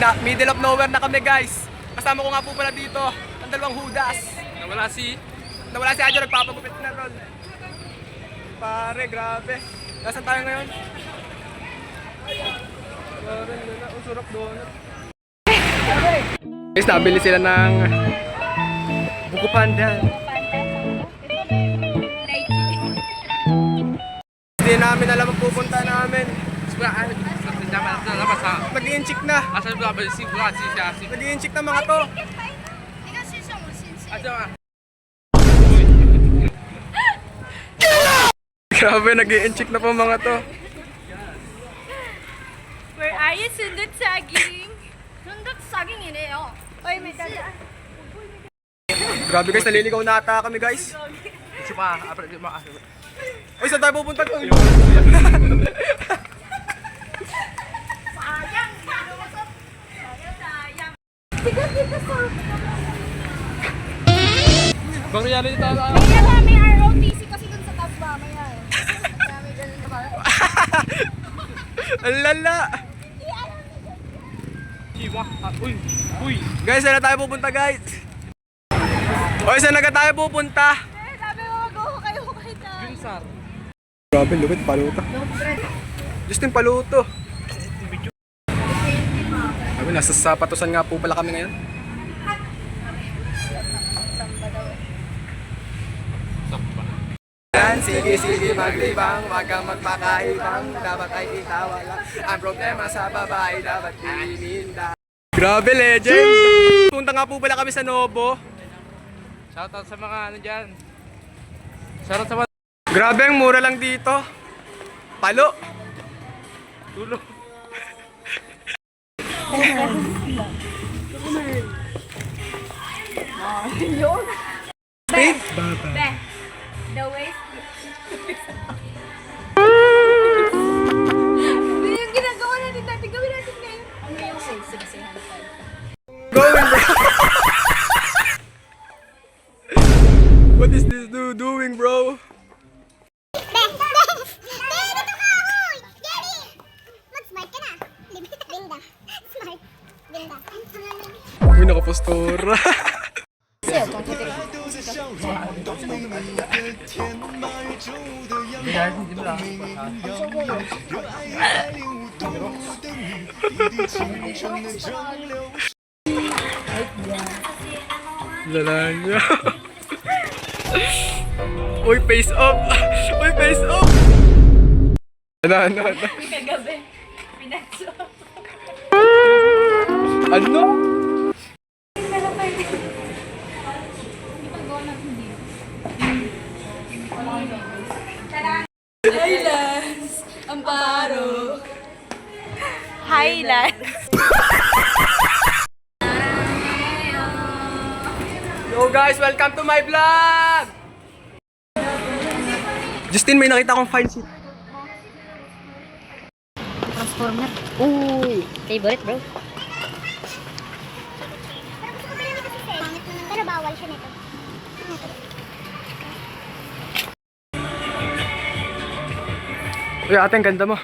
Middle of nowhere na kami guys. Kasama ko nga po pala dito ang dalawang hudas. Nawala si Adjo, nagpapagupit na ron. Pare, grabe. Nasaan tayo ngayon? Pare, ang sarap donut. Guys, nabili sila ng buko pandan. Hindi namin alam ang pupunta namin. Nag-i-inchik na. Nag-i-inchik na mga to. Grabe, nag-i-inchik na po mga to. Where are you, sundot saging? Sundot saging이래요. Oy, may dala. Grabe guys, naliligaw na ata kami guys. Uy, saan tayo pupunta? Bang reality tayo. Kaya ba may ROTC kasi dun sa taas ba? Maya eh. May ganun na ba? Ang lala. Guys, saan na tayo pupunta guys? Uy, saan na tayo pupunta? Sabi mo mag-uho kayo dyan. Grabe, lupit, paluto. Justin, paluto. Sabi, nasa sapatusan nga po pala kami ngayon. Sige, maglibang, wag kang magpakaibang. Dapat ay itawa lang. Ang problema sa babae, dapat ininda. Grabe, legend! Punta nga po pala kami sa Nobo. Shoutout sa mga ano dyan. Shoutout sa mga Grabe, ang mura lang dito. Palo. tulo. Speed? Be, the waist. Hindi yung ginagawa natin dati. Gawin natin ngayon. Ano yung face? Sige, say hand five. Going bro. What is this dude doing, bro? Uy, nakapostura. Lala niya. Uy, face up! Uy, face up! Ano? Kagabi, pinagso. Ano? Highlands, Amparo. Highlands. Yo guys, welcome to my vlog! Justin, may nakita akong fine seat. Transformer. Uy, favorite bro. Pero bawal siya nito. Uy, ate, ang ganda mo.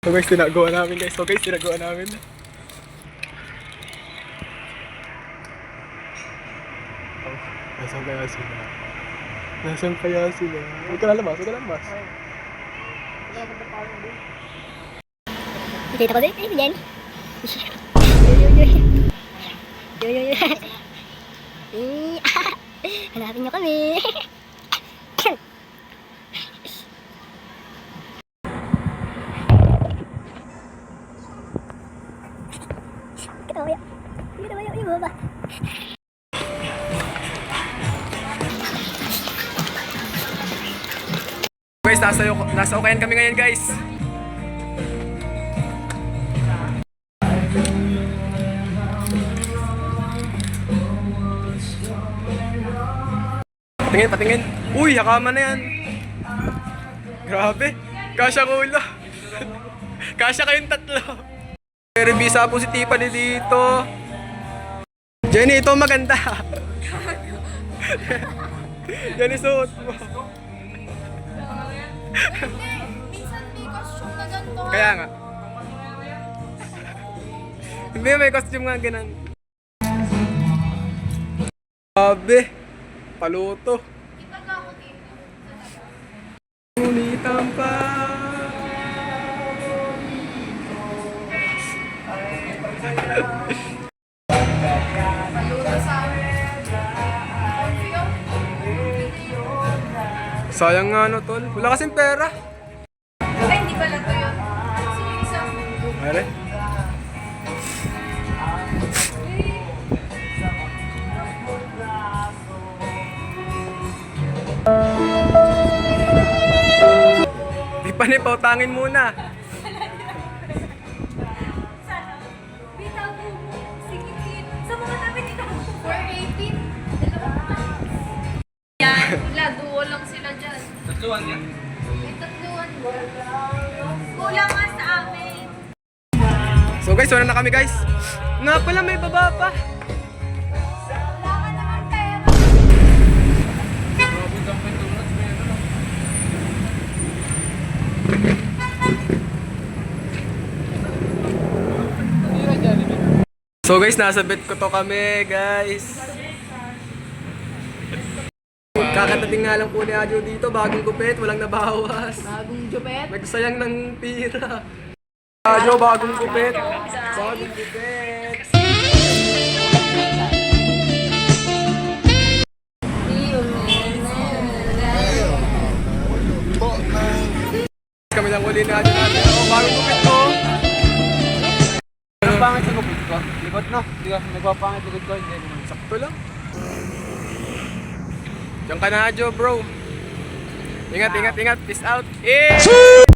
So guys, tinagawa namin guys. Nasaan kaya sila? Huwag ka lalabas. Kita ko din, yan. Yo. Hanapin niyo kami. Kita tayo, yung baba. Guys, nasa Ukayan kami ngayon guys. Patingin. Uy, hakaman na yan. Grabe. Kasya ko ulo. Kasya kayong tatlo. Revisa po si Tiffany dito. Jenny, ito maganda. Jenny, suot mo. Hindi. Minsan may costume na ganito. ha? Kaya nga. Hindi, may costume nga ganun. Grabe. Paluto. Kita ka ako dito. Unitan pa. Paluto sa amin. Sayang nga no, tol. Wala kasing pera. Ay, hindi pala to yun. Sige, isa. Are? Di pa ni pautangin muna. Bitaw po. Sige, sa mga namin itago. 418. Yan, wala. Duo lang sila dyan. Tatluan yan. May tatluan mo. Kulang nga sa amin. So guys, wala na kami guys. Nga pala, may baba pa. Wala ka naman pera. Grabe Dunkin Donuts. May ano no? So guys, nasa bet ko to kami guys. Kakatating nga lang po ni Adjo dito, bagong gupit, walang nabawas. Bagong jupet. Nagsayang ng pira. Adjo, bagong gupit. Bagong gupit. Kami lang uli ni Adjo natin. Oh, bagong gupit ko. Ano pangit sa gupit ko? Likod no? Hindi ka nagpapangit likod ko. Hindi naman. Sakto lang. Diyan ka na, Adjo, bro. Ingat, ingat, ingat. Peace out.